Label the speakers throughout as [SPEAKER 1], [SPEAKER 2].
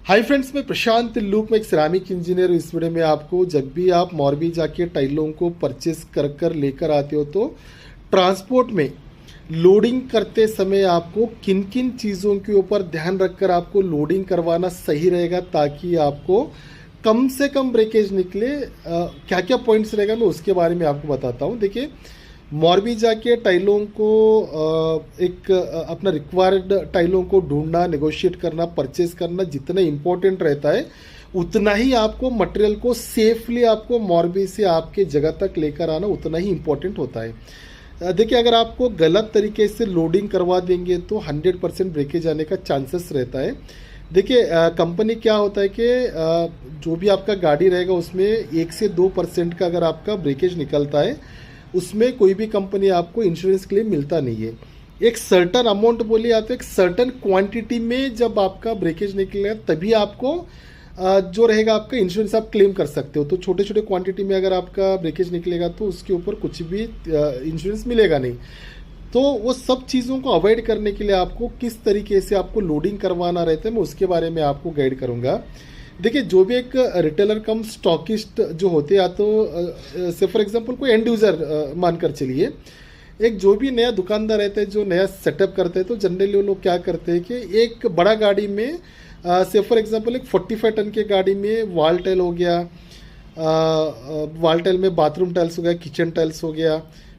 [SPEAKER 1] Hi friends, मैं प्रशांत loop में एक सिरामिक इंजीनियर हूँ। इस वीडियो में आपको जब भी आप मोरबी जाके टाइलों को परचेस कर लेकर आते हो तो ट्रांसपोर्ट में लोडिंग करते समय आपको किन किन चीज़ों के ऊपर ध्यान रखकर आपको लोडिंग करवाना सही रहेगा ताकि आपको कम से कम ब्रेकेज निकले। क्या क्या पॉइंट्स रहेगा मैं उसके बारे में आपको बताता हूँ। देखिए, मोरबी जाके टाइलों को अपना रिक्वायर्ड टाइलों को ढूंढना, नेगोशिएट करना, परचेज करना जितना इम्पोर्टेंट रहता है उतना ही आपको मटेरियल को सेफली आपको मोरबी से आपके जगह तक लेकर आना उतना ही इम्पोर्टेंट होता है। देखिए, अगर आपको गलत तरीके से लोडिंग करवा देंगे तो 100% ब्रेकेज आने का चांसेस रहता है। देखिए, कंपनी क्या होता है कि जो भी आपका गाड़ी रहेगा उसमें 1 से 2% का अगर आपका ब्रेकेज निकलता है उसमें कोई भी कंपनी आपको इंश्योरेंस क्लेम मिलता नहीं है। एक सर्टन अमाउंट बोली आती है, एक सर्टन क्वांटिटी में जब आपका ब्रेकेज निकलेगा तभी आपको जो रहेगा आपका इंश्योरेंस आप क्लेम कर सकते हो। तो छोटे छोटे क्वांटिटी में अगर आपका ब्रेकेज निकलेगा तो उसके ऊपर कुछ भी इंश्योरेंस मिलेगा नहीं। तो वो सब चीज़ों को अवॉइड करने के लिए आपको किस तरीके से आपको लोडिंग करवाना रहता है मैं उसके बारे में आपको गाइड करूँगा। देखिए, जो भी एक रिटेलर कम स्टॉकिस्ट जो होते हैं, या तो से फॉर एग्जांपल कोई एंड यूज़र मानकर चलिए, एक जो भी नया दुकानदार रहता है जो नया सेटअप करते हैं तो जनरली वो लोग क्या करते हैं कि एक बड़ा गाड़ी में से फॉर एग्जांपल एक 45 टन के गाड़ी में वॉल टाइल हो गया, वॉल टाइल में बाथरूम टाइल्स हो गया, किचन टाइल्स हो गया,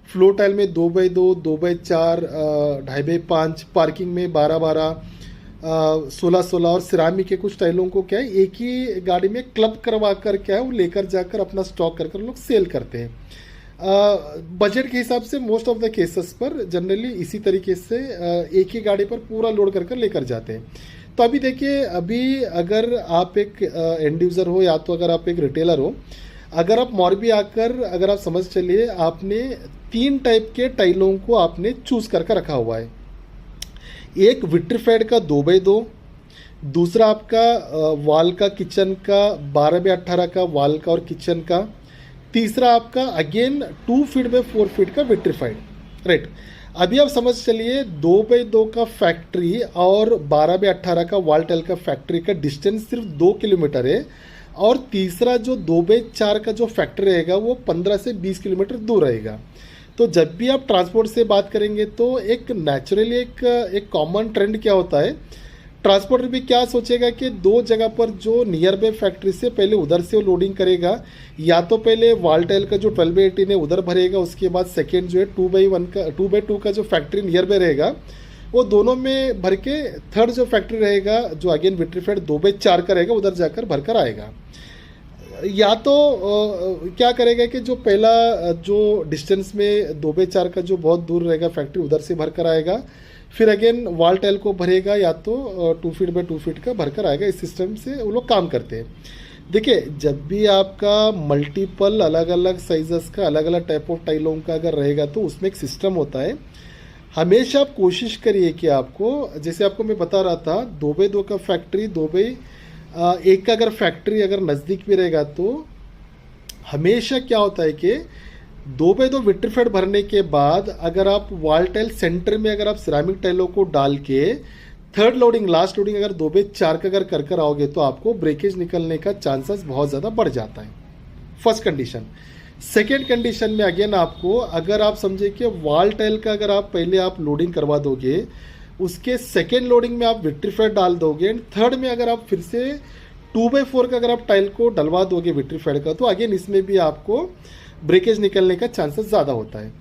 [SPEAKER 1] फ्लोर टाइल में 2x2, 2x4, 2.5x5, पार्किंग में 12x12, 16x16 और सिरामिक के कुछ टाइलों को क्या है एक ही गाड़ी में क्लब करवा कर क्या है वो लेकर जाकर अपना स्टॉक कर लोग सेल करते हैं। बजट के हिसाब से मोस्ट ऑफ द केसेस पर जनरली इसी तरीके से एक ही गाड़ी पर पूरा लोड कर लेकर जाते हैं। तो अभी देखिए, अभी अगर आप एक एंड यूज़र हो या तो अगर आप एक रिटेलर हो, अगर आप मोरबी आकर अगर आप समझ चलिए आपने 3 टाइप के टाइलों को आपने चूज़ करके रखा हुआ है। एक विट्रीफाइड का 2x2, दूसरा आपका वॉल का किचन का 12x18 का वॉल का और किचन का, तीसरा आपका अगेन 2 फीट बाय 4 फीट का विट्रीफाइड। राइट, अभी आप समझ चलिए 2x2 का फैक्ट्री और 12x18 का वॉल टाइल का फैक्ट्री का डिस्टेंस सिर्फ 2 किलोमीटर है, और तीसरा जो 2x4 का जो फैक्ट्री रहेगा वो 15 से 20 किलोमीटर दूर रहेगा। तो जब भी आप ट्रांसपोर्ट से बात करेंगे तो एक नेचुरली एक कॉमन ट्रेंड क्या होता है, ट्रांसपोर्टर भी क्या सोचेगा कि 2 जगह पर जो नियर बाय फैक्ट्री से पहले उधर से वो लोडिंग करेगा, या तो पहले वॉल टाइल का जो 12x18 है उधर भरेगा, उसके बाद सेकेंड जो है 2x2 का जो फैक्ट्री नियर बाय रहेगा वो दोनों में भर के थर्ड जो फैक्ट्री रहेगा जो अगेन विट्रीफाइड 2x4 का रहेगा उधर जाकर भरकर आएगा। या तो क्या करेगा कि जो पहला जो डिस्टेंस में 2x4 का जो बहुत दूर रहेगा फैक्ट्री उधर से भर कर आएगा, फिर अगेन वॉल टाइल को भरेगा या तो 2 फीट बाय 2 फीट का भर कर आएगा। इस सिस्टम से वो लोग काम करते हैं। देखिए, जब भी आपका मल्टीपल अलग अलग साइजेस का अलग अलग टाइप ऑफ टाइलों का अगर रहेगा तो उसमें एक सिस्टम होता है। हमेशा आप कोशिश करिए कि आपको, जैसे आपको मैं बता रहा था, 2x2 का फैक्ट्री, 2x1 का अगर फैक्ट्री अगर नज़दीक भी रहेगा तो हमेशा क्या होता है कि 2x2 विट्रीफाइड भरने के बाद अगर आप वॉल टाइल सेंटर में अगर आप सिरामिक टाइलों को डाल के थर्ड लोडिंग लास्ट लोडिंग अगर 2x4 का अगर कर आओगे तो आपको ब्रेकेज निकलने का चांसेस बहुत ज़्यादा बढ़ जाता है। First condition. सेकेंड कंडीशन में अगेन आपको, अगर आप समझे कि वॉल टाइल का अगर आप पहले आप लोडिंग करवा दोगे, उसके सेकेंड लोडिंग में आप विट्रीफाइड डाल दोगे, एंड थर्ड में अगर आप फिर से 2x4 का अगर आप टाइल को डलवा दोगे विट्रीफाइड का, तो अगेन इसमें भी आपको ब्रेकेज निकलने का चांसेस ज़्यादा होता है।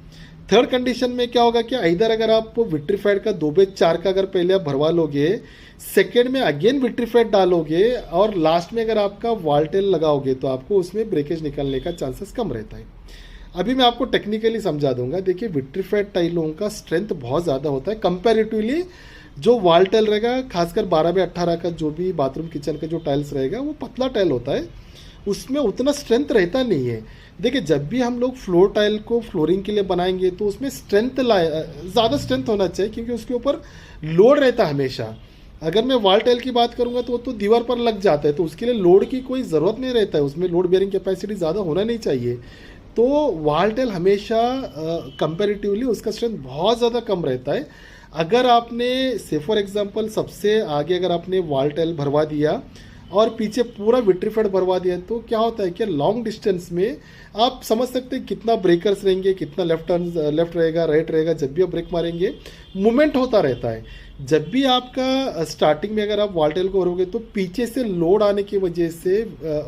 [SPEAKER 1] थर्ड कंडीशन में क्या होगा कि इधर अगर आप विट्रीफाइड का 2x4 का अगर पहले आप भरवा लोगे, सेकेंड में अगेन विट्रीफाइड डालोगे और लास्ट में अगर आपका वॉल टाइल लगाओगे तो आपको उसमें ब्रेकेज निकलने का चांसेस कम रहता है। अभी मैं आपको टेक्निकली समझा दूंगा। देखिए, विट्रीफाइड टाइलों का स्ट्रेंथ बहुत ज़्यादा होता है कंपैरेटिवली जो वॉल टाइल रहेगा, खासकर 12x18 का जो भी बाथरूम किचन का जो टाइल्स रहेगा वो पतला टाइल होता है, उसमें उतना स्ट्रेंथ रहता नहीं है। देखिए, जब भी हम लोग फ्लोर टाइल को फ्लोरिंग के लिए बनाएंगे तो उसमें ज़्यादा स्ट्रेंथ होना चाहिए क्योंकि उसके ऊपर लोड रहता है हमेशा। अगर मैं वॉल टाइल की बात करूंगा तो वो तो दीवार पर लग जाता है, तो उसके लिए लोड की कोई ज़रूरत नहीं रहता है, उसमें लोड बेयरिंग कैपेसिटी ज़्यादा होना नहीं चाहिए। तो वॉल टाइल हमेशा कंपैरेटिवली उसका स्ट्रेंथ बहुत ज़्यादा कम रहता है। अगर आपने से फॉर एग्जांपल सबसे आगे अगर आपने वॉल टाइल भरवा दिया और पीछे पूरा विट्रीफाइड भरवा दिया तो क्या होता है कि लॉन्ग डिस्टेंस में आप समझ सकते हैं कितना ब्रेकर्स रहेंगे, कितना लेफ्ट रहेगा, राइट रहेगा, जब भी आप ब्रेक मारेंगे मूवमेंट होता रहता है। जब भी आपका स्टार्टिंग में अगर आप वाल टाइल को भरोगे तो पीछे से लोड आने की वजह से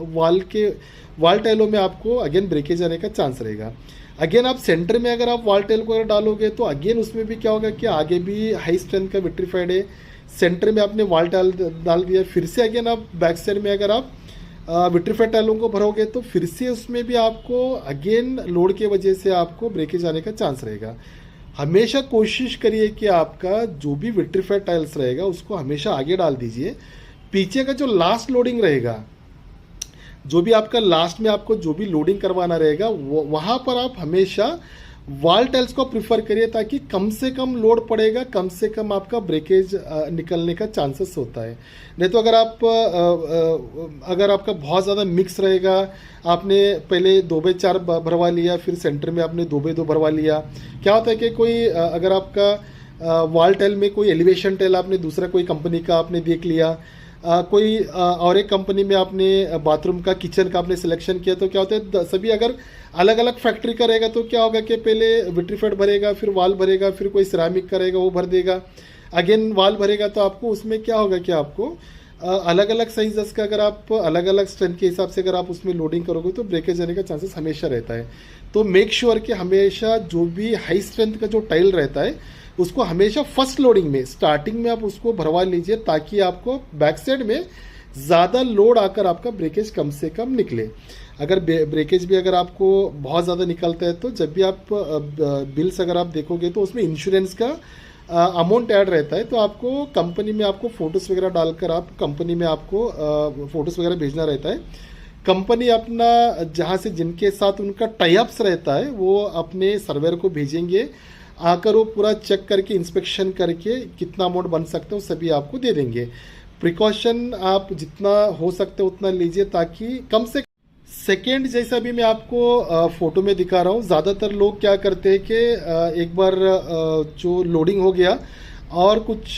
[SPEAKER 1] वाल टाइलों में आपको अगेन ब्रेकेज आने का चांस रहेगा। अगेन आप सेंटर में अगर आप वाल टाइल को अगर डालोगे तो अगेन उसमें भी क्या होगा कि आगे भी हाई स्ट्रेंथ का विट्रीफाइड है, सेंटर में आपने वाल टाइल डाल दिया, फिर से अगेन आप बैक साइड में अगर आप विट्रीफाइड टाइलों को भरोगे तो फिर से उसमें भी आपको अगेन लोड की वजह से आपको ब्रेकेज आने का चांस रहेगा। हमेशा कोशिश करिए कि आपका जो भी विट्रीफाइड टाइल्स रहेगा उसको हमेशा आगे डाल दीजिए। पीछे का जो लास्ट लोडिंग रहेगा, जो भी आपका लास्ट में आपको जो भी लोडिंग करवाना रहेगा वहाँ पर आप हमेशा वाल टाइल्स को प्रिफर करिए ताकि कम से कम लोड पड़ेगा, कम से कम आपका ब्रेकेज निकलने का चांसेस होता है। नहीं तो अगर आपका बहुत ज़्यादा मिक्स रहेगा, आपने पहले 2x4 भरवा लिया, फिर सेंटर में आपने 2x2 भरवा लिया, क्या होता है कि कोई अगर आपका वाल टाइल में कोई एलिवेशन टाइल आपने दूसरा कोई कंपनी का आपने देख लिया, कोई और एक कंपनी में आपने बाथरूम का, किचन का आपने सिलेक्शन किया, तो क्या होता है सभी अगर अलग अलग फैक्ट्री का रहेगा तो क्या होगा कि पहले विट्रीफाइड भरेगा, फिर वाल भरेगा, फिर कोई सिरामिक का रहेगा वो भर देगा, अगेन वाल भरेगा, तो आपको उसमें क्या होगा कि आपको अलग अलग साइजेस का अगर आप अलग अलग स्ट्रेंथ के हिसाब से अगर आप उसमें लोडिंग करोगे तो ब्रेकेज आने का चांसेस हमेशा रहता है। तो मेक श्योर कि हमेशा जो भी हाई स्ट्रेंथ का जो टाइल रहता है उसको हमेशा फर्स्ट लोडिंग में, स्टार्टिंग में आप उसको भरवा लीजिए ताकि आपको बैक साइड में ज़्यादा लोड आकर आपका ब्रेकेज कम से कम निकले। अगर ब्रेकेज भी अगर आपको बहुत ज़्यादा निकलता है तो जब भी आप बिल्स अगर आप देखोगे तो उसमें इंश्योरेंस का अमाउंट ऐड रहता है, तो आपको कंपनी में आपको फ़ोटोज़ वगैरह डालकर आप कंपनी में आपको फ़ोटोज़ वगैरह भेजना रहता है। कंपनी अपना जहाँ से जिनके साथ उनका टाई अप्स रहता है वो अपने सर्वेयर को भेजेंगे, आकर वो पूरा चेक करके इंस्पेक्शन करके कितना अमाउंट बन सकता है वो सभी आपको दे देंगे। प्रिकॉशन आप जितना हो सकते उतना लीजिए ताकि कम से सेकेंड, जैसा भी मैं आपको फ़ोटो में दिखा रहा हूँ, ज़्यादातर लोग क्या करते हैं कि एक बार जो लोडिंग हो गया और कुछ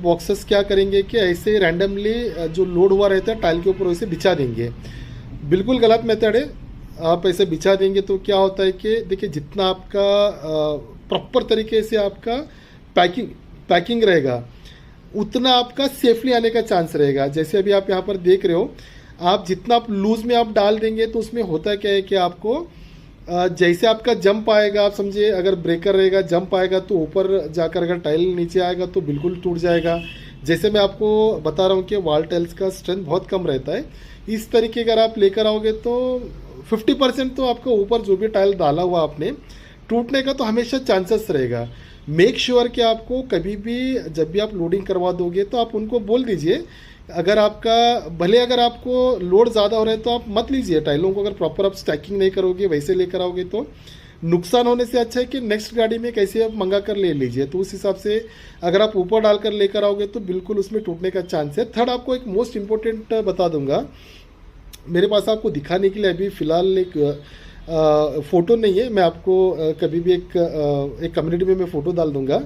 [SPEAKER 1] बॉक्सेस क्या करेंगे कि ऐसे रैंडमली जो लोड हुआ रहता है टाइल के ऊपर वैसे बिछा देंगे। बिल्कुल गलत मेथड है। आप ऐसे बिछा देंगे तो क्या होता है कि देखिए जितना आपका प्रॉपर तरीके से आपका पैकिंग रहेगा उतना आपका सेफली आने का चांस रहेगा। जैसे अभी आप यहाँ पर देख रहे हो, आप जितना आप लूज में आप डाल देंगे तो उसमें होता क्या है कि आपको जैसे आपका जंप आएगा, आप समझिए अगर ब्रेकर रहेगा जंप आएगा तो ऊपर जाकर अगर टाइल नीचे आएगा तो बिल्कुल टूट जाएगा। जैसे मैं आपको बता रहा हूँ कि वाल टाइल्स का स्ट्रेंथ बहुत कम रहता है, इस तरीके अगर आप लेकर आओगे तो 50% तो आपका ऊपर जो भी टाइल डाला हुआ आपने टूटने का तो हमेशा चांसेस रहेगा। मेक श्योर कि आपको कभी भी जब भी आप लोडिंग करवा दोगे तो आप उनको बोल दीजिए, अगर आपका भले अगर आपको लोड ज़्यादा हो रहा है तो आप मत लीजिए टाइलों को, अगर प्रॉपर आप स्टैकिंग नहीं करोगे वैसे लेकर आओगे तो नुकसान होने से अच्छा है कि नेक्स्ट गाड़ी में कैसे आप मंगा कर ले लीजिए। तो उस हिसाब से अगर आप ऊपर डालकर लेकर आओगे तो बिल्कुल उसमें टूटने का चांस है। थर्ड, आपको एक मोस्ट इम्पोर्टेंट बता दूंगा, मेरे पास आपको दिखाने के लिए अभी फ़िलहाल एक फ़ोटो नहीं है, मैं आपको कभी भी एक कम्युनिटी में मैं फ़ोटो डाल दूंगा।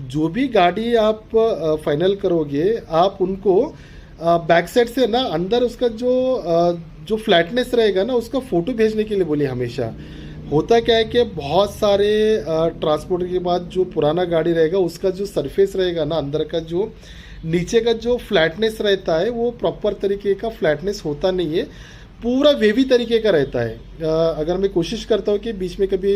[SPEAKER 1] जो भी गाड़ी आप फाइनल करोगे आप उनको बैक साइड से ना अंदर उसका जो फ्लैटनेस रहेगा ना उसका फ़ोटो भेजने के लिए बोलिए हमेशा। होता क्या है कि बहुत सारे ट्रांसपोर्ट के बाद जो पुराना गाड़ी रहेगा उसका जो सरफेस रहेगा ना, अंदर का जो नीचे का जो फ्लैटनेस रहता है वो प्रॉपर तरीके का फ्लैटनेस होता नहीं है, पूरा वेवी तरीके का रहता है। अगर मैं कोशिश करता हूँ कि बीच में कभी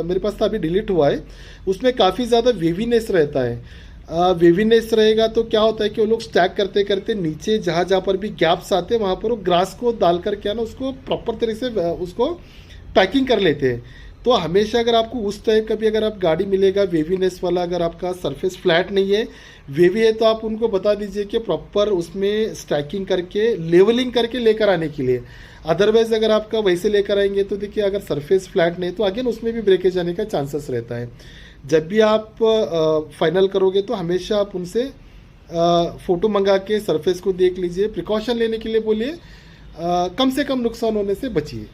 [SPEAKER 1] मेरे पास तो अभी डिलीट हुआ है, उसमें काफ़ी ज़्यादा वेवीनेस रहता है। वेवीनेस रहेगा तो क्या होता है कि वो लोग स्टैक करते करते नीचे जहाँ जहाँ पर भी गैप्स आते हैं वहाँ पर वो ग्रास को डालकर क्या ना उसको प्रॉपर तरीके से उसको पैकिंग कर लेते हैं। तो हमेशा अगर आपको उस टाइप का भी अगर आप गाड़ी मिलेगा वेवीनेस वाला, अगर आपका सरफेस फ्लैट नहीं है वेवी है, तो आप उनको बता दीजिए कि प्रॉपर उसमें स्टैकिंग करके लेवलिंग करके लेकर आने के लिए। अदरवाइज अगर आपका वैसे लेकर आएंगे तो देखिए अगर सरफेस फ्लैट नहीं तो अगेन उसमें भी ब्रेकेज आने का चांसेस रहता है। जब भी आप फाइनल करोगे तो हमेशा आप उनसे फ़ोटो मंगा के सरफेस को देख लीजिए, प्रिकॉशन लेने के लिए बोलिए, कम से कम नुकसान होने से बचिए।